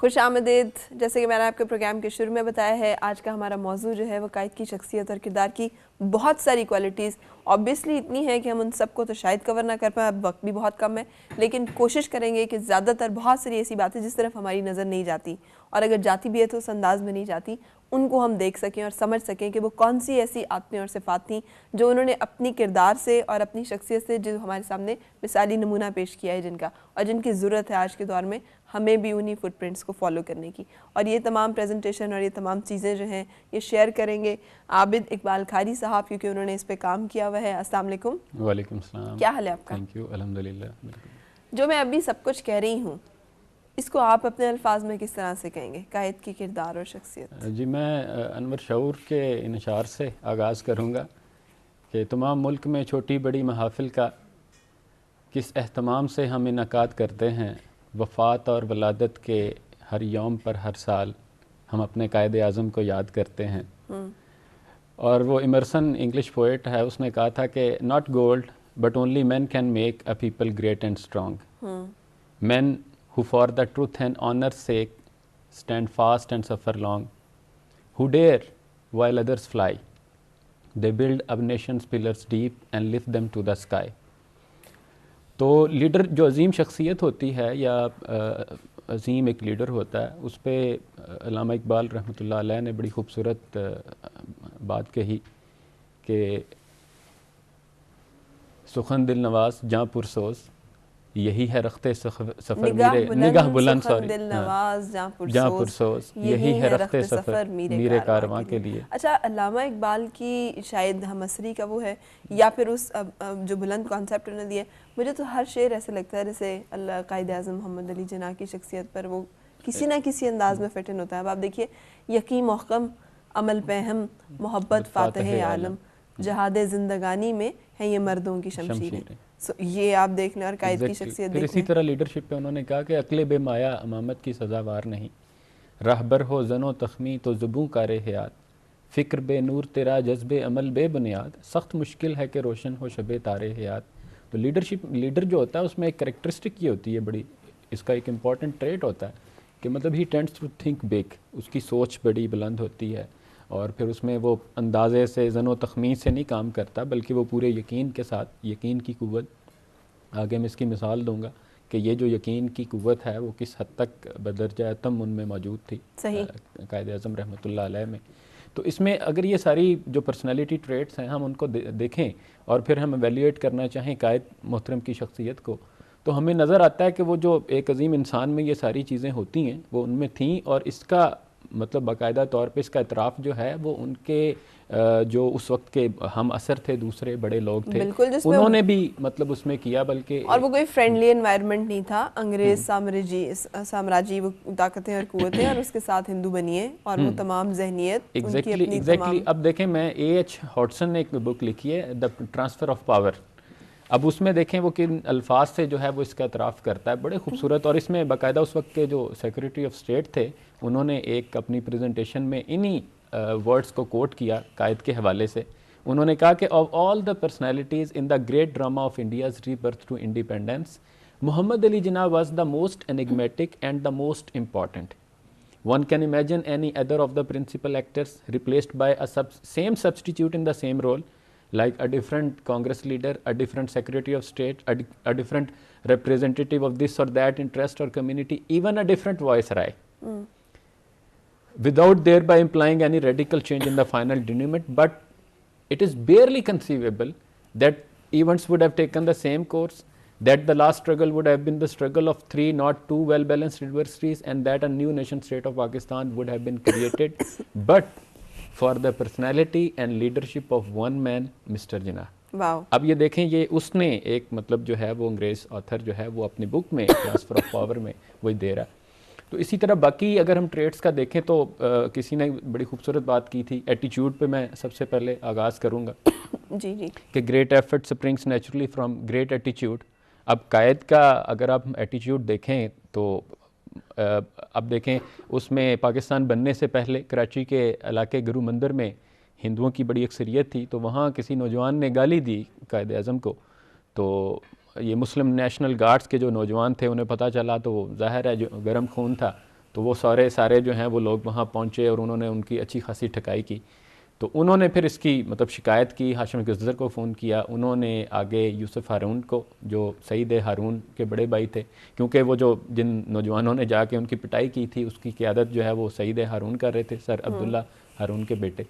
खुश आमदीद। जैसे कि मैंने आपके प्रोग्राम के शुरू में बताया है, आज का हमारा मौजू जो है वो कायद की शख्सियत और किरदार की बहुत सारी क्वालिटीज़ ऑब्वियसली इतनी है कि हम उन सबको तो शायद कवर ना कर पाए, अब वक्त भी बहुत कम है, लेकिन कोशिश करेंगे कि ज़्यादातर बहुत सारी ऐसी बातें जिस तरफ हमारी नज़र नहीं जाती और अगर जाती भी है तो उस अंदाज में नहीं जाती, उनको हम देख सकें और समझ सकें कि वो कौन सी ऐसी आदतें और सिफ़ात थी जो उन्होंने अपनी किरदार से और अपनी शख्सियत से जो हमारे सामने मिसाली नमूना पेश किया है जिनका, और जिनकी ज़रूरत है आज के दौर में हमें भी उन्हीं फुटप्रिंट्स को फॉलो करने की। और ये तमाम प्रेजेंटेशन और ये तमाम चीज़ें जो हैं ये शेयर करेंगे आबिद इकबाल खारी साहब, क्योंकि उन्होंने इस पे काम किया हुआ है। अस्सलाम वालेकुम। वालेकुम सलाम। क्या हाल है आपका? थैंक यू, अल्हम्दुलिल्लाह। जो मैं अभी सब कुछ कह रही हूँ इसको आप अपने अल्फाज में किस तरह से कहेंगे, कायद की किरदार और शख्सियत? जी, मैं अनवर शऊर के इनशार से आगाज़ करूँगा कि तमाम मुल्क में छोटी बड़ी महाफिल का किस एहतमाम से हम इनकाद करते हैं। वफ़ात और वलादत के हर यौम पर हर साल हम अपने कायद आज़म को याद करते हैं। और वो इमर्सन इंग्लिश पोएट है, उसने कहा था कि not gold but only man can make a people great and strong. Man who for the truth and honor's sake stand fast and suffer long, who dare while others fly, they build up nation's pillars deep and lift them to the sky। तो leader जो अजीम शख्सियत होती है या अजीम एक leader होता है, उस पर अल्लामा इकबाल रहमतुल्लाह अलैह ने बड़ी खूबसूरत बात कही कि सुखन दिल नवाज जहाँ पुरसोज, यही है रख्ते सफ़र मेरे निगाह बुलंद जहाँ पुरसोज, यही है रख्ते सफ़र मेरे कारवां के लिए। अच्छा, अल्लामा इकबाल की शायद हमअसरी का वो है या फिर उस जो बुलंद कॉन्सेप्ट उन्होंने दिया, मुझे तो हर शेर ऐसे लगता है जैसे अल्लाह कायद आज़म मोहम्मद अली जिन्ना की शख्सियत पर वो किसी ना किसी अंदाज में फिट इन होता है। अब आप देखिए, यकीन मोहकम अमल पे हम मोहब्बत फ़ातिह आलम, जहादे ज़िंदगानी में है ये मर्दों की शमशीरें। ये आप देख लें और कायद की शख्सियत फिर इसी तरह लीडरशिप पे उन्होंने कहा कि अक्ले बेमाया अमामत की सज़ावार नहीं, रहबर हो जनो तख्मी तो ज़ुबू कारे हयात, फ़िक्र बे नूर तेरा जज्बे अमल बे बुनियाद, सख्त मुश्किल है कि रोशन हो शबे तारे हयात। तो लीडर जो होता है उसमें एक करेक्टरिस्टिक ये होती है बड़ी, इसका एक इम्पॉर्टेंट ट्रेट होता है कि मतलब ही टेंड्स टू थिंक बिग, उसकी सोच बड़ी बुलंद होती है और फिर उसमें वो अंदाज़े से ज़नो तख़मीन से नहीं काम करता, बल्कि वो पूरे यकीन के साथ, यकीन की क़ुव्वत। आगे मैं इसकी मिसाल दूंगा कि ये जो यकीन की क़ुव्वत है वो किस हद तक बदरजा तम उनमें मौजूद थी कायद आज़म रहमतुल्लाह अलैह में। तो इसमें अगर ये सारी जो पर्सनैलिटी ट्रेट्स हैं हम उनको देखें और फिर हम एवेल्यूएट करना चाहें कायद मोहतरम की शख्सियत को, तो हमें नज़र आता है कि वो जो एक अजीम इंसान में ये सारी चीज़ें होती हैं वो उनमें थीं, और इसका मतलब बाकायदा तौर पे इसका इतराफ़ जो है वो उनके जो उस वक्त के हम असर थे, दूसरे बड़े लोग थे, उन्होंने भी मतलब उसमें किया। बल्कि और वो कोई फ्रेंडली एनवायरनमेंट नहीं था, अंग्रेज साम्राज्य वो ताकतें और कुव्वतें और उसके साथ हिंदू बनिए और वो तमाम जहनियत एग्जैक्टली। अब देखें, मैं A.H. हॉटसन ने एक बुक लिखी है द ट्रांसफ़र ऑफ पावर। अब उसमें देखें वो किन अल्फाज से जो है वो इसका इतराफ़ करता है, बड़े खूबसूरत। और इसमें बाकायदा उस वक्त के जो सेक्रेटरी ऑफ स्टेट थे उन्होंने एक अपनी प्रेजेंटेशन में इन्हीं वर्ड्स को कोट किया कायद के हवाले से। उन्होंने कहा कि of all the personalities in the great drama of India's rebirth to independence, Mohammad Ali Jinnah was the most enigmatic and the most important. One can imagine any other of the principal actors replaced by a same substitute in the same role, like a different Congress leader, a different Secretary of State, a different representative of this or that interest or community, even a different viceroy, without thereby implying any radical change in the final denouement. But it is barely conceivable that events would have taken the same course, that the last struggle would have been the struggle of three, not two, well-balanced adversaries, and that a new nation state of Pakistan would have been created, but for the personality and leadership of one man, Mr. Jinnah। अब ये देखें, ये उसने एक मतलब जो है वो अंग्रेज़ ऑथर जो है वो अपनी बुक में ट्रांसफ़र ऑफ पावर में वही दे रहा है। तो इसी तरह बाकी अगर हम ट्रेड्स का देखें तो किसी ने बड़ी खूबसूरत बात की थी, एटीट्यूड पे मैं सबसे पहले आगाज़ करूँगा जी कि great effort springs naturally from great attitude. अब कायद का अगर आप एटीट्यूड देखें तो अब देखें उसमें पाकिस्तान बनने से पहले कराची के इलाके गुरु मंदिर में हिंदुओं की बड़ी अक्सरियत थी, तो वहाँ किसी नौजवान ने गाली दी कायद आज़म को। तो ये मुस्लिम नेशनल गार्ड्स के जो नौजवान थे उन्हें पता चला, तो ज़ाहिर है जो गर्म खून था तो वो सारे जो हैं वो लोग वहाँ पहुँचे और उन्होंने उनकी अच्छी खासी ठकाई की। तो उन्होंने फिर इसकी मतलब शिकायत की, हाशिम गजर को फ़ोन किया, उन्होंने आगे यूसुफ हारून को, जो सईद हारून के बड़े भाई थे, क्योंकि वो जो जिन नौजवानों ने जाके उनकी पिटाई की थी उसकी क़यादत जो है वो सईद हारून कर रहे थे, सर अब्दुल्ला हारून के बेटे।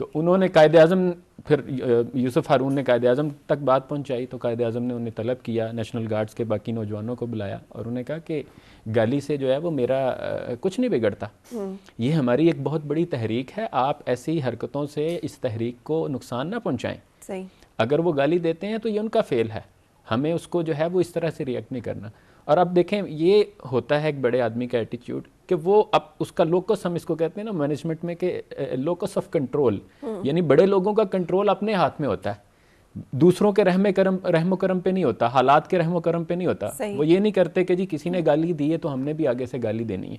तो उन्होंने कायद-ए-आज़म, फिर यूसुफ हारून ने कायद-ए-आज़म तक बात पहुंचाई। तो कायद-ए-आज़म ने उन्हें तलब किया, नेशनल गार्ड्स के बाकी नौजवानों को बुलाया और उन्हें कहा कि गाली से जो है वो मेरा कुछ नहीं बिगड़ता, ये हमारी एक बहुत बड़ी तहरीक है, आप ऐसी हरकतों से इस तहरीक को नुकसान ना पहुँचाएँ। सही। अगर वो गाली देते हैं तो ये उनका फ़ेल है, हमें उसको जो है वो इस तरह से रिएक्ट नहीं करना। और अब देखें, ये होता है एक बड़े आदमी का एटीट्यूड कि वो अब उसका लोकस, हम इसको कहते हैं ना मैनेजमेंट में कि लोकस ऑफ कंट्रोल, यानी बड़े लोगों का कंट्रोल अपने हाथ में होता है, दूसरों के रहमो करम पे नहीं होता, हालात के रहमो करम पे नहीं होता। वो ये नहीं करते कि जी किसी ने गाली दी है तो हमने भी आगे से गाली देनी है,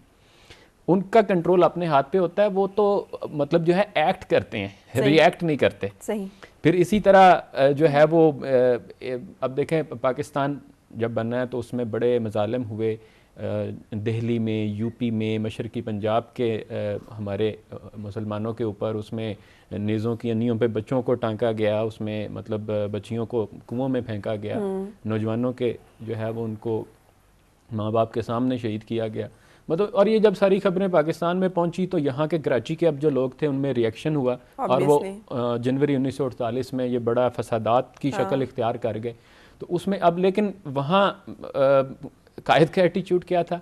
उनका कंट्रोल अपने हाथ पे होता है। वो तो मतलब जो है एक्ट करते हैं, रिएक्ट नहीं करते। सही। फिर इसी तरह जो है वो अब देखें, पाकिस्तान जब बना है तो उसमें बड़े मजालिम हुए, दिल्ली में, यूपी में, मशरकी पंजाब के हमारे मुसलमानों के ऊपर, उसमें नेज़ों की अन्नियों पे बच्चों को टांका गया, उसमें मतलब बच्चियों को कुओं में फेंका गया, नौजवानों के जो है वो उनको माँ बाप के सामने शहीद किया गया। मतलब और ये जब सारी खबरें पाकिस्तान में पहुंची तो यहाँ के कराची के अब जो लोग थे उनमें रिएक्शन हुआ और वो जनवरी 1948 में ये बड़ा फसादात की शक्ल इख्तियार कर गए। तो उसमें अब लेकिन वहाँ कायद का एटीट्यूड क्या था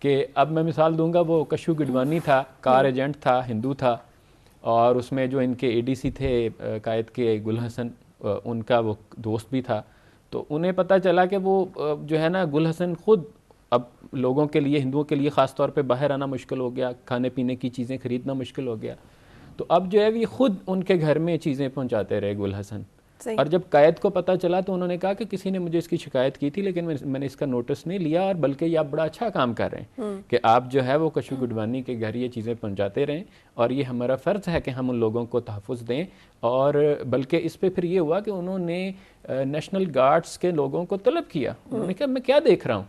कि अब मैं मिसाल दूंगा, वो कशु गिडवानी था, कार एजेंट था, हिंदू था, और उसमें जो इनके एडीसी थे कायद के गुल हसन, उनका वो दोस्त भी था। तो उन्हें पता चला कि वो जो है ना गुल हसन खुद अब लोगों के लिए, हिंदुओं के लिए ख़ास तौर पे बाहर आना मुश्किल हो गया, खाने पीने की चीज़ें ख़रीदना मुश्किल हो गया। तो अब जो है ये खुद उनके घर में चीज़ें पहुंचाते रहे गुल हसन। और जब कायद को पता चला तो उन्होंने कहा कि किसी ने मुझे इसकी शिकायत की थी लेकिन मैंने इसका नोटिस नहीं लिया, और बल्कि ये आप बड़ा अच्छा काम कर रहे हैं कि आप जो है वो कशु गुडवानी के घर ये चीज़ें पहुंचाते रहें, और ये हमारा फ़र्ज़ है कि हम उन लोगों को तहफ़्फ़ुज़ दें। और बल्कि इस पर फिर ये हुआ कि उन्होंने नेशनल गार्ड्स के लोगों को तलब किया। उन्होंने कहा मैं क्या देख रहा हूँ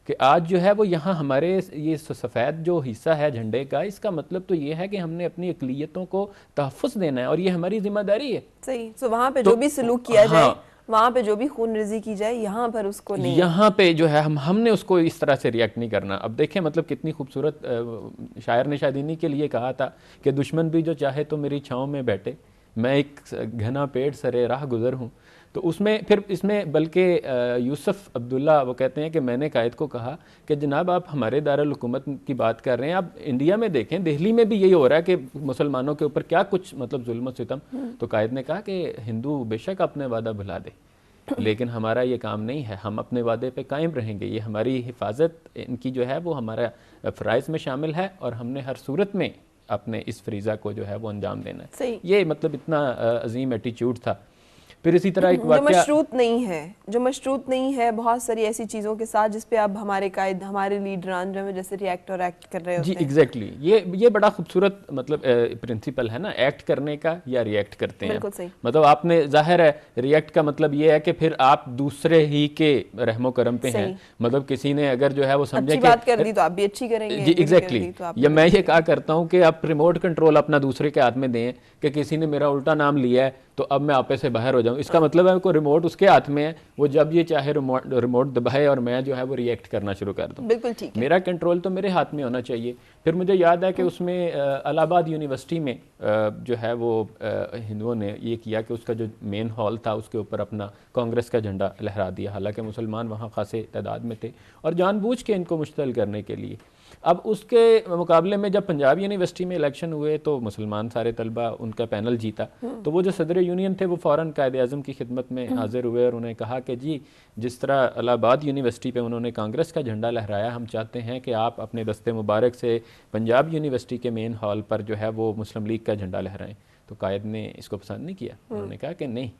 कि आज जो है वो यहाँ हमारे ये सफ़ेद जो हिस्सा है झंडे का, इसका मतलब तो ये है कि हमने अपनी अक़लियतों को तहफ़्फ़ुज़ देना है और ये हमारी जिम्मेदारी है। सही। तो वहाँ पे जो भी सलूक किया जाए, वहाँ पे जो भी खून रेज़ी की जाए, यहाँ पर उसको नहीं, यहाँ पे जो है हमने उसको इस तरह से रिएक्ट नहीं करना। अब देखें मतलब कितनी खूबसूरत शायर ने शायद के लिए कहा था कि दुश्मन भी जो चाहे तो मेरी छाँव में बैठे, मैं एक घना पेड़ सरे राह गुज़र हूँ। तो उसमें फिर इसमें बल्कि यूसुफ अब्दुल्ला वो कहते हैं कि मैंने कायद को कहा कि जनाब आप हमारे दारुल हुकूमत की बात कर रहे हैं, आप इंडिया में देखें, दिल्ली में भी यही हो रहा है कि मुसलमानों के ऊपर क्या कुछ मतलब जुल्म सितम। तो कायद ने कहा कि हिंदू बेशक अपने वादा भुला दे, लेकिन हमारा ये काम नहीं है, हम अपने वादे पे कायम रहेंगे, ये हमारी हिफाजत इनकी जो है वो हमारा फ़राइज़ में शामिल है और हमने हर सूरत में अपने इस फरीज़ा को जो है वो अंजाम देना है। ये मतलब इतना अजीम एटीट्यूड था। फिर इसी तरह एक जो मशरूत नहीं है बहुत सारी ऐसी चीज़ों के साथ जिस पे अब हमारे कायद, हमारे लीडरान जो है जैसे रिएक्ट और एक्ट कर रहे होते हैं। जी एग्जैक्टली, ये बड़ा खूबसूरत मतलब प्रिंसिपल है ना, एक्ट करने का या रिएक्ट करते हैं। बिल्कुल सही। मतलब आपने जाहिर है रिएक्ट का मतलब ये है कि फिर आप दूसरे ही के रहमो करम पे हैं। मतलब किसी ने अगर जो है वो समझे अच्छी बात कर दी तो आप भी अच्छी करेंगे। जी एग्जैक्टली, या मैं ये कहा करता हूँ कि आप रिमोट कंट्रोल अपना दूसरे के हाथ में दें कि किसी ने मेरा उल्टा नाम लिया है तो अब मैं आपे से बाहर हो जाऊं, इसका मतलब है को रिमोट उसके हाथ में है, वो जब ये चाहे रिमोट दबाए और मैं जो है वो रिएक्ट करना शुरू कर दूं। बिल्कुल ठीक है। मेरा कंट्रोल तो मेरे हाथ में होना चाहिए। फिर मुझे याद है कि उसमें इलाहाबाद यूनिवर्सिटी में जो है वो हिंदुओं ने ये किया कि उसका जो मेन हॉल था उसके ऊपर अपना कांग्रेस का झंडा लहरा दिया, हालांकि मुसलमान वहाँ खासे तादाद में थे और जानबूझ के इनको मुश्तल करने के लिए। अब उसके मुकाबले में जब पंजाब यूनिवर्सिटी में इलेक्शन हुए तो मुसलमान सारे तलबा उनका पैनल जीता, तो वो जो सदर यूनियन थे वो फ़ौरन कायद-ए-आज़म की खिदमत में हाजिर हुए और उन्हें कहा कि जी जिस तरह इलाहाबाद यूनिवर्सिटी पे उन्होंने कांग्रेस का झंडा लहराया, हम चाहते हैं कि आप अपने दस्ते मुबारक से पंजाब यूनिवर्सिटी के मेन हॉल पर जो है वो मुस्लिम लीग का झंडा लहराएं। तो कायद ने इसको पसंद नहीं किया। उन्होंने कहा कि नहीं,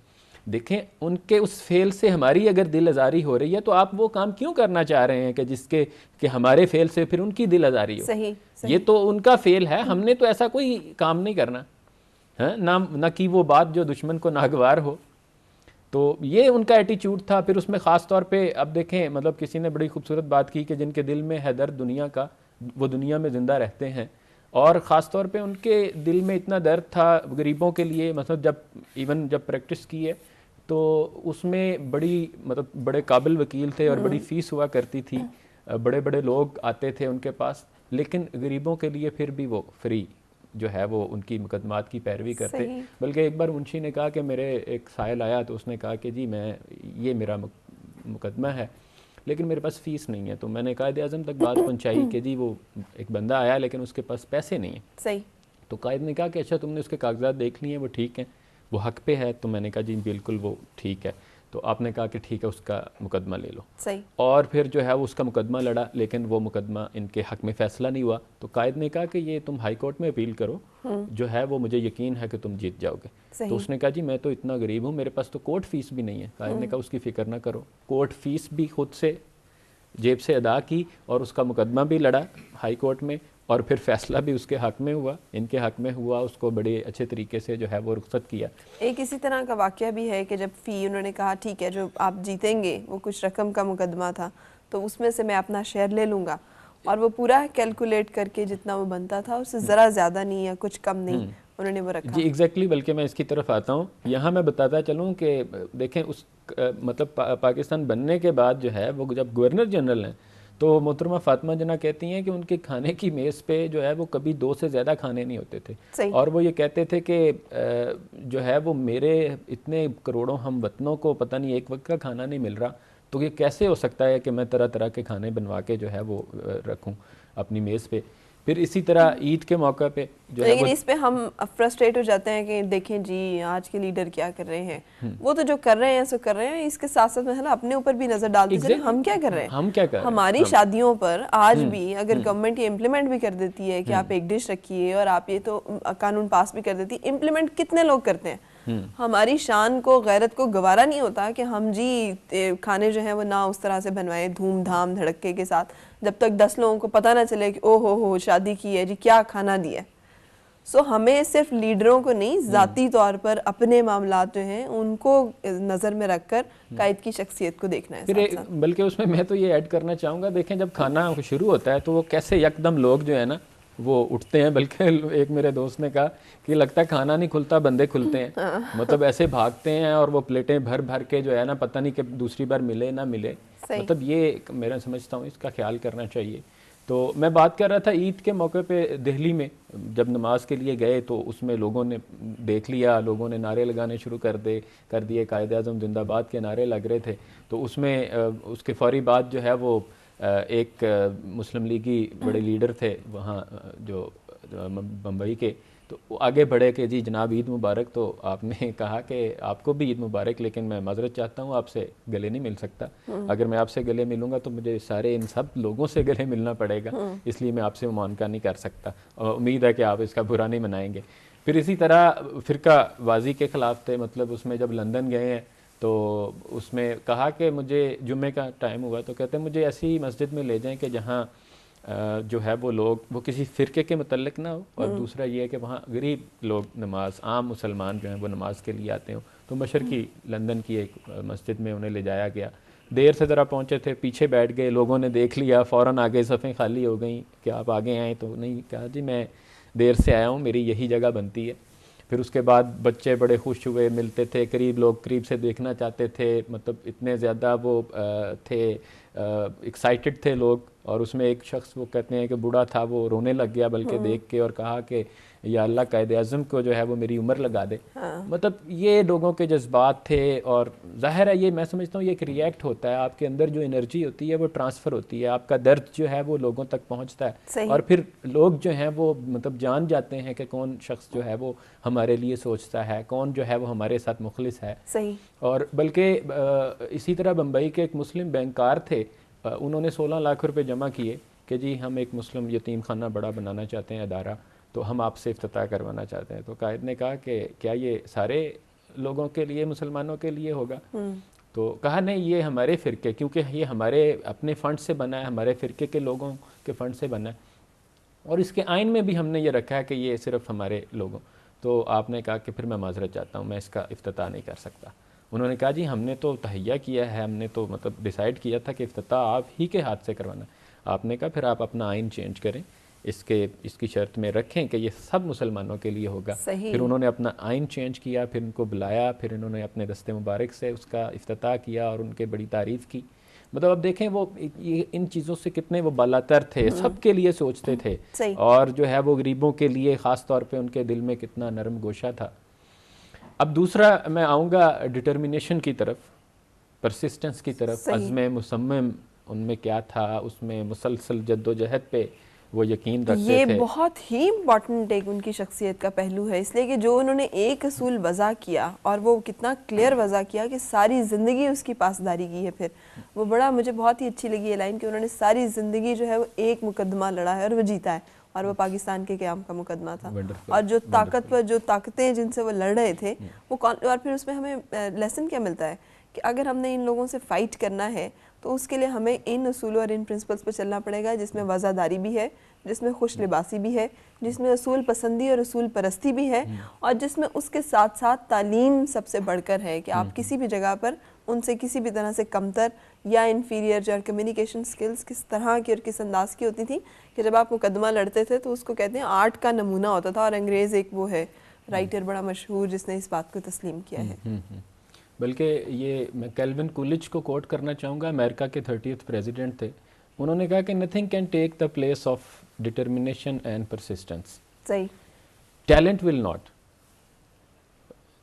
देखें उनके उस फेल से हमारी अगर दिल आज़ारी हो रही है तो आप वो काम क्यों करना चाह रहे हैं कि जिसके कि हमारे फेल से फिर उनकी दिल आज़ारी हो। सही। ये तो उनका फेल है, हमने तो ऐसा कोई काम नहीं करना है ना कि वो बात जो दुश्मन को नागवार हो। तो ये उनका एटीट्यूड था। फिर उसमें ख़ास तौर पे अब देखें मतलब किसी ने बड़ी खूबसूरत बात की कि जिनके दिल में है दर्द दुनिया का वो दुनिया में ज़िंदा रहते हैं। और ख़ास तौर पे उनके दिल में इतना दर्द था गरीबों के लिए, मतलब जब प्रैक्टिस की है तो उसमें बड़ी मतलब बड़े काबिल वकील थे और बड़ी फ़ीस हुआ करती थी, बड़े बड़े लोग आते थे उनके पास, लेकिन गरीबों के लिए फिर भी वो फ्री जो है वो उनकी मुकदमात की पैरवी करते। सही। बल्कि एक बार मुंशी ने कहा कि मेरे एक साहिल आया तो उसने कहा कि जी ये मेरा मुकदमा है लेकिन मेरे पास फ़ीस नहीं है। तो मैंने कायद आज़म तक बात पहुंचाई कि जी वो एक बंदा आया लेकिन उसके पास पैसे नहीं है। सही। तो कायद ने कहा कि अच्छा तुमने उसके कागजात देख लिए हैं, वो ठीक हैं, वो हक पे है? तो मैंने कहा जी बिल्कुल वो ठीक है। तो आपने कहा कि ठीक है उसका मुकदमा ले लो। सही। और फिर जो है वो उसका मुकदमा लड़ा लेकिन वो मुकदमा इनके हक में फ़ैसला नहीं हुआ। तो कायद ने कहा कि ये तुम हाई कोर्ट में अपील करो, जो है वो मुझे यकीन है कि तुम जीत जाओगे। तो उसने कहा जी मैं तो इतना गरीब हूँ, मेरे पास तो कोर्ट फ़ीस भी नहीं है। कायद ने कहा उसकी फ़िक्र ना करो, कोर्ट फ़ीस भी खुद से जेब से अदा की और उसका मुकदमा भी लड़ा हाई कोर्ट में और फिर फैसला भी उसके हक में हुआ, इनके हक में हुआ। उसको बड़े अच्छे तरीके से जो है वो रुखसत किया। एक इसी तरह का वाक़या भी है कि जब फ़ी उन्होंने कहा ठीक है जो आप जीतेंगे, वो कुछ रकम का मुकदमा था तो उसमें से मैं अपना शेयर ले लूँगा, और वो पूरा कैलकुलेट करके जितना वो बनता था उससे ज़रा ज़्यादा नहीं या कुछ कम नहीं उन्होंने वो रखा। जी एग्जैक्टली बल्कि मैं इसकी तरफ आता हूँ। यहाँ मैं बताता चलूँ कि देखें उस मतलब पाकिस्तान बनने के बाद जो है वो जब गवर्नर जनरल हैं तो मोहतरमा फातिमा जना कहती हैं कि उनके खाने की मेज़ पे जो है वो कभी 2 से ज़्यादा खाने नहीं होते थे। सही। और वो ये कहते थे कि जो है वो मेरे इतने करोड़ों हम वतनों को पता नहीं एक वक्त का खाना नहीं मिल रहा, तो ये कैसे हो सकता है कि मैं तरह तरह के खाने बनवा के जो है वो रखूँ अपनी मेज़ पे। फिर इसी तरह ईद के मौके पे जो है लेकिन वो इस पे हम फ्रस्ट्रेट हो जाते हैं कि देखें जी आज के लीडर क्या कर रहे हैं, वो तो जो कर रहे हैं सो कर रहे हैं, इसके साथ साथ में है ना अपने ऊपर भी नजर डालते चले हम क्या कर रहे हैं। हम क्या कर रहे हैं? हमारी शादियों पर आज भी अगर गवर्नमेंट ये इम्प्लीमेंट भी कर देती है कि आप एक डिश रखिए और आप ये तो कानून पास भी कर देती है, इम्प्लीमेंट कितने लोग करते हैं? हमारी शान को गैरत को गवारा नहीं होता कि हम जी खाने जो हैं वो ना उस तरह से बनवाएं धूमधाम धड़के के साथ, जब तक 10 लोगों को पता ना चले कि ओ हो शादी की है जी क्या खाना दिया। सो हमें सिर्फ लीडरों को नहीं ज़ाती तौर पर अपने मामलात जो हैं उनको नज़र में रखकर कायद की शख्सियत को देखना है फिर साथ साथ। बल्कि उसमें मैं तो ये ऐड करना चाहूँगा, देखें जब खाना शुरू होता है तो वो कैसे यकदम लोग जो है ना वो उठते हैं। बल्कि एक मेरे दोस्त ने कहा कि लगता है खाना नहीं खुलता बंदे खुलते हैं। मतलब ऐसे भागते हैं और वो प्लेटें भर भर के जो है ना पता नहीं कि दूसरी बार मिले ना मिले। मतलब ये मेरा समझता हूँ इसका ख्याल करना चाहिए। तो मैं बात कर रहा था ईद के मौके पे दिल्ली में जब नमाज के लिए गए तो उसमें लोगों ने देख लिया, लोगों ने नारे लगाने शुरू कर दिए, कायद आज़म जिंदाबाद के नारे लग रहे थे। तो उसमें उसके फौरी बाद जो है वो एक मुस्लिम लीगी बड़े लीडर थे वहाँ जो बम्बई के, तो वो आगे बढ़े कि जी जनाब ईद मुबारक। तो आपने कहा कि आपको भी ईद मुबारक, लेकिन मैं माजरत चाहता हूँ आपसे गले नहीं मिल सकता। अगर मैं आपसे गले मिलूँगा तो मुझे सारे इन सब लोगों से गले मिलना पड़ेगा, इसलिए मैं आपसे मुआनका नहीं कर सकता। और उम्मीद है कि आप इसका बुरा नहीं मनाएंगे। फिर इसी तरह फ़िरका वाजी के ख़िलाफ़ थे, मतलब उसमें जब लंदन गए हैं तो उसमें कहा कि मुझे जुम्मे का टाइम हुआ तो कहते हैं मुझे ऐसी मस्जिद में ले जाएं कि जहाँ जो है वो लोग वो किसी फ़िरके के मतलब ना हो, और दूसरा ये है कि वहाँ गरीब लोग नमाज आम मुसलमान जो हैं वो नमाज के लिए आते हों। तो मशरकी लंदन की एक मस्जिद में उन्हें ले जाया गया। देर से ज़रा पहुँचे थे, पीछे बैठ गए, लोगों ने देख लिया, फ़ौरन आगे सफ़ें खाली हो गई कि आप आगे आएँ। तो नहीं, कहा जी मैं देर से आया हूँ, मेरी यही जगह बनती है। फिर उसके बाद बच्चे बड़े खुश हुए, मिलते थे, करीब लोग करीब से देखना चाहते थे, मतलब इतने ज़्यादा वो थे एक्साइटेड थे लोग। और उसमें एक शख्स वो कहते हैं कि बूढ़ा था, वो रोने लग गया बल्कि देख के, और कहा कि या अल्लाह कायद आज़म को जो है वो मेरी उम्र लगा दे। मतलब ये लोगों के जज्बात थे। और ज़ाहिर है ये मैं समझता हूँ ये एक रिएक्ट होता है, आपके अंदर जो एनर्जी होती है वो ट्रांसफ़र होती है, आपका दर्द जो है वो लोगों तक पहुँचता है, और फिर लोग जो हैं वो मतलब जान जाते हैं कि कौन शख्स जो है वो हमारे लिए सोचता है, कौन जो है वो हमारे साथ मुखलिस है। सही। और बल्कि इसी तरह बम्बई के एक मुस्लिम बैंकार थे, उन्होंने 16 लाख रुपए जमा किए कि जी हम एक मुस्लिम यतीम खाना बड़ा बनाना चाहते हैं अदारा, तो हम आपसे इफ्तिताह करवाना चाहते हैं। तो कायद ने कहा कि क्या ये सारे लोगों के लिए, मुसलमानों के लिए होगा? तो कहा नहीं, ये हमारे फ़िरके, क्योंकि ये हमारे अपने फ़ंड से बना है, हमारे फ़िरके के लोगों के फ़ंड से बना है, और इसके आइन में भी हमने ये रखा है कि ये सिर्फ हमारे लोगों। तो आपने कहा कि फिर मैं माजरत चाहता हूँ, मैं इसका इफ्तिताह नहीं कर सकता। उन्होंने कहा जी हमने तो तहैया किया है, हमने तो मतलब डिसाइड किया था कि इफ्तिताह आप ही के हाथ से करवाना। आपने कहा फिर आप अपना आइन चेंज करें, इसकी शर्त में रखें कि ये सब मुसलमानों के लिए होगा। सही। फिर उन्होंने अपना आइन चेंज किया, फिर उनको बुलाया, फिर इन्होंने अपने दस्ते मुबारक से उसका इफ्तिताह किया और उनके बड़ी तारीफ़ की। मतलब अब देखें वो ये इन चीज़ों से कितने वो बालातर थे, सबके लिए सोचते थे, और जो है वो गरीबों के लिए ख़ास तौर पे उनके दिल में कितना नरम गोशा था। अब दूसरा मैं आऊँगा डिटर्मिनेशन की तरफ, परसिस्टेंस की तरफ, अज़्म मुसम्मम उनमें क्या था, उसमें मुसलसल जद्दोजहद पे वो यकीन रखते थे। ये बहुत ही इम्पॉर्टेंट एक उनकी शख्सियत का पहलू है, इसलिए कि जो उन्होंने एक असूल वज़ा किया और वो कितना क्लियर वज़ा किया कि सारी ज़िंदगी उसकी पासदारी की है। फिर वो बड़ा मुझे बहुत ही अच्छी लगी ये लाइन कि उन्होंने सारी ज़िंदगी जो है वो एक मुकदमा लड़ा है और वो जीता है, और वो पाकिस्तान के क़याम का मुकदमा था। और जो ताकतवर जो ताकतें जिनसे वो लड़ रहे थे वो और फिर उसमें हमें लेसन क्या मिलता है कि अगर हमने इन लोगों से फ़ाइट करना है तो उसके लिए हमें इन असूलों और इन प्रिंसिपल्स पर चलना पड़ेगा, जिसमें वज़ादारी भी है, जिसमें खुश लिबासी भी है, जिसमें असूल पसंदी और असूल परस्ती भी है, और जिसमें उसके साथ साथ तालीम सबसे बढ़कर है कि आप किसी भी जगह पर उनसे किसी भी तरह से कमतर या इन्फीरियर जो कम्युनिकेशन स्किल्स किस तरह की और किस अंदाज की होती थी कि जब आप मुकदमा लड़ते थे तो उसको कहते हैं आर्ट का नमूना होता था। और अंग्रेज़ एक वो है राइटर बड़ा मशहूर जिसने इस बात को तस्लीम किया है। बल्कि ये मैं कैल्विन कूलिज को कोट करना चाहूँगा, अमेरिका के 30th प्रेसिडेंट थे। उन्होंने कहा कि nothing can take the place of determination and persistence. सही। Talent will not,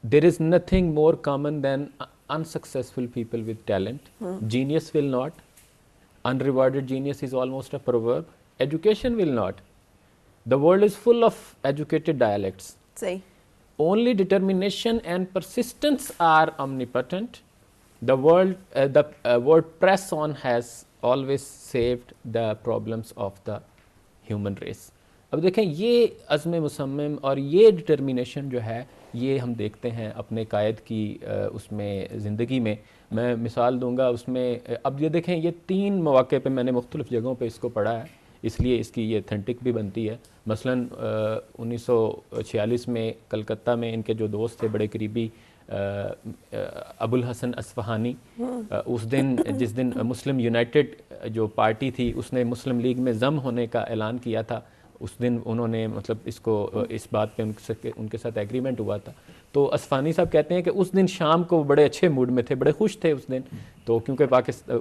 there is nothing more common than unsuccessful people with talent. Genius will not, unrewarded genius is almost a proverb. Education will not, the world is full of educated dialects. सही। Only determination and persistence are omnipotent. The word press on has always saved the problems of the human race. अब देखें ये अज़्म मुसम्मम और ये determination जो है ये हम देखते हैं अपने कायद की उसमें ज़िंदगी में। मैं मिसाल दूंगा उसमें, अब ये देखें ये 3 मौके पे मैंने मुख्तलिफ़ जगहों पे इसको पढ़ा है, इसलिए इसकी ये ऑथेंटिक भी बनती है। मसलन 1946 में कलकत्ता में इनके जो दोस्त थे बड़े करीबी अबुल हसन अस्फ़हानी, उस दिन जिस दिन मुस्लिम यूनाइटेड जो पार्टी थी उसने मुस्लिम लीग में ज़म होने का ऐलान किया था, उस दिन उन्होंने मतलब इसको इस बात पे उनके साथ एग्रीमेंट हुआ था। तो अस्फ़हानी साहब कहते हैं कि उस दिन शाम को बड़े अच्छे मूड में थे, बड़े खुश थे उस दिन, तो क्योंकि पाकिस्तान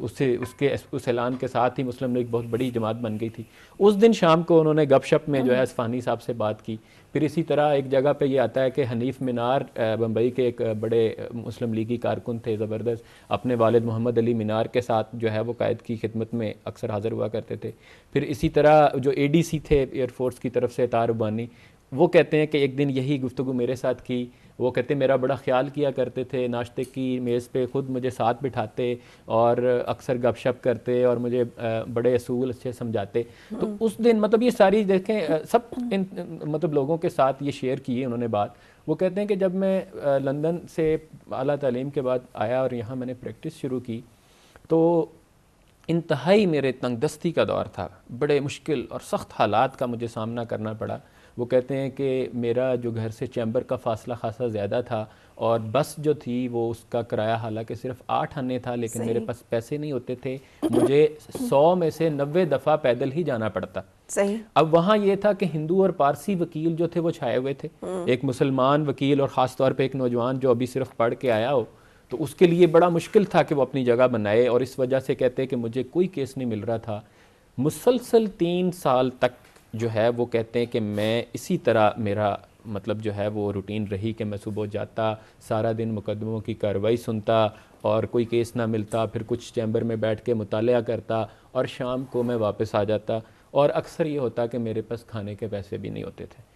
उस ऐलान के साथ ही मुस्लिम लीग बहुत बड़ी जमात बन गई थी। उस दिन शाम को उन्होंने गपशप में जो है अस्फ़हानी साहब से बात की। फिर इसी तरह एक जगह पे ये आता है कि हनीफ मीनार बम्बई के एक बड़े मुस्लिम लीगी कारकुन थे ज़बरदस्त, अपने वालिद मोहम्मद अली मीनार के साथ जो है वो कायद की खिदमत में अक्सर हाज़िर हुआ करते थे। फिर इसी तरह जो ADC थे एयरफोर्स की तरफ से तार रुबानी, वो कहते हैं कि एक दिन यही गुफ्तगू मेरे साथ की। वो कहते मेरा बड़ा ख्याल किया करते थे, नाश्ते की मेज़ पे ख़ुद मुझे साथ बिठाते और अक्सर गपशप करते और मुझे बड़े असूल अच्छे समझाते। तो उस दिन मतलब ये सारी देखें सब इन मतलब लोगों के साथ ये शेयर किए उन्होंने बात। वो कहते हैं कि जब मैं लंदन से आला तालीम के बाद आया और यहाँ मैंने प्रैक्टिस शुरू की तो इंतहाई मेरे तंगदस्ती का दौर था, बड़े मुश्किल और सख्त हालात का मुझे सामना करना पड़ा। वो कहते हैं कि मेरा जो घर से चैम्बर का फ़ासला खासा ज़्यादा था और बस जो थी वो उसका किराया हालांकि सिर्फ 8 आने था, लेकिन मेरे पास पैसे नहीं होते थे, मुझे 100 में से 90 दफ़ा पैदल ही जाना पड़ता। सही। अब वहाँ ये था कि हिंदू और पारसी वकील जो थे वो छाए हुए थे, एक मुसलमान वकील और ख़ास तौर पर एक नौजवान जो अभी सिर्फ पढ़ के आया हो, तो उसके लिए बड़ा मुश्किल था कि वो अपनी जगह बनाए। और इस वजह से कहते हैं कि मुझे कोई केस नहीं मिल रहा था। मुसलसल 3 साल तक जो है वो कहते हैं कि मैं इसी तरह मेरा मतलब जो है वो रूटीन रही कि मैं सुबह जाता, सारा दिन मुकदमों की कार्रवाई सुनता और कोई केस ना मिलता, फिर कुछ चैम्बर में बैठ के मुतालिया करता और शाम को मैं वापस आ जाता। और अक्सर ये होता कि मेरे पास खाने के पैसे भी नहीं होते थे।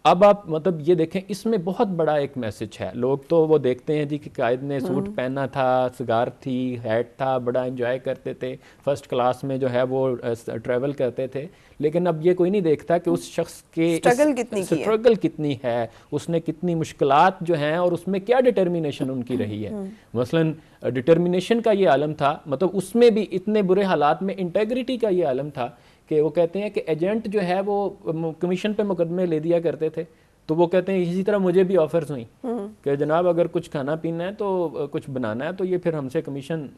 अब आप मतलब ये देखें इसमें बहुत बड़ा एक मैसेज है। लोग तो वो देखते हैं जी कि कायद ने सूट पहना था, सिगार थी, हैट था, बड़ा एंजॉय करते थे, फर्स्ट क्लास में जो है वो ट्रैवल करते थे, लेकिन अब ये कोई नहीं देखता कि उस शख्स के स्ट्रगल कितनी है, उसने कितनी मुश्किलात जो हैं और उसमें क्या डिटर्मिनेशन उनकी रही है। मसलन डिटर्मिनेशन का ये आलम था, मतलब उसमें भी इतने बुरे हालात में इंटेग्रिटी का ये आलम था कि वो कहते हैं कि एजेंट जो है वो कमीशन पे मुकदमे ले दिया करते थे। तो वो कहते हैं इसी तरह मुझे भी ऑफर्स हुई कि जनाब अगर कुछ खाना पीना है तो कुछ बनाना है तो ये फिर हमसे कमीशन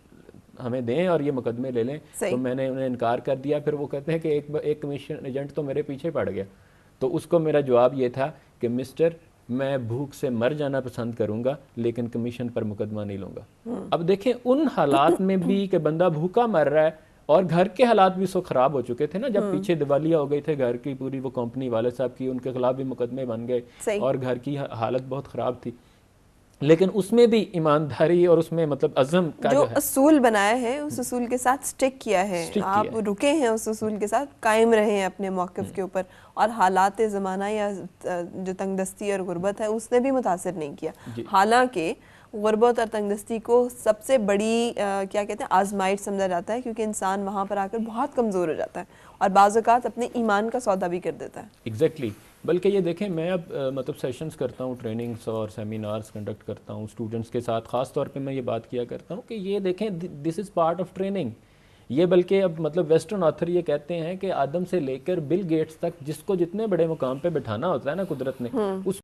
हमें दें और ये मुकदमे ले लें। सही। तो मैंने उन्हें इनकार कर दिया। फिर वो कहते हैं कि एक कमीशन एजेंट तो मेरे पीछे पड़ गया। तो उसको मेरा जवाब ये था कि मिस्टर, मैं भूख से मर जाना पसंद करूंगा लेकिन कमीशन पर मुकदमा नहीं लूंगा। अब देखें उन हालात में भी कि बंदा भूखा मर रहा है और घर के हालात भी सो खराब हो चुके थे ना, जब पीछे दिवालिया हो गई थे घर की पूरी, वो कंपनी वाले साहब की, उनके खिलाफ भी मुकदमे बन गए सही। और घर की हालत बहुत ख़राब थी। लेकिन उसमें भी ईमानदारी और उसमें मतलब अज़म का जो जो है असूल बनाया है उस असूल के साथ स्टिक किया है, स्टिक आप किया है। रुके हैं उस असूल के साथ, कायम रहे हैं अपने मौक़िफ़ के ऊपर, और हालात ज़माना या जो तंगदस्ती और गुर्बत है उसने भी मुतासिर नहीं किया। जी। हालांकि गुर्बत और तंगदस्ती को सबसे बड़ी क्या कहते हैं आजमाइश समझा जाता है, क्योंकि इंसान वहाँ पर आकर बहुत कमज़ोर हो जाता है और बाज़ औक़ात अपने ईमान का सौदा भी कर देता है। एग्जैक्टली बल्कि ये देखें, मैं अब मतलब सेशंस करता हूँ, ट्रेनिंग्स और सेमिनार्स कंडक्ट करता हूँ स्टूडेंट्स के साथ। ख़ास तौर पे मैं ये बात किया करता हूँ कि ये देखें, this is part of training. ये बल्कि अब मतलब वेस्टर्न ऑथर ये कहते हैं कि आदम से लेकर बिल गेट्स तक जिसको जितने बड़े मुकाम पे बिठाना होता है ना कुदरत ने, उस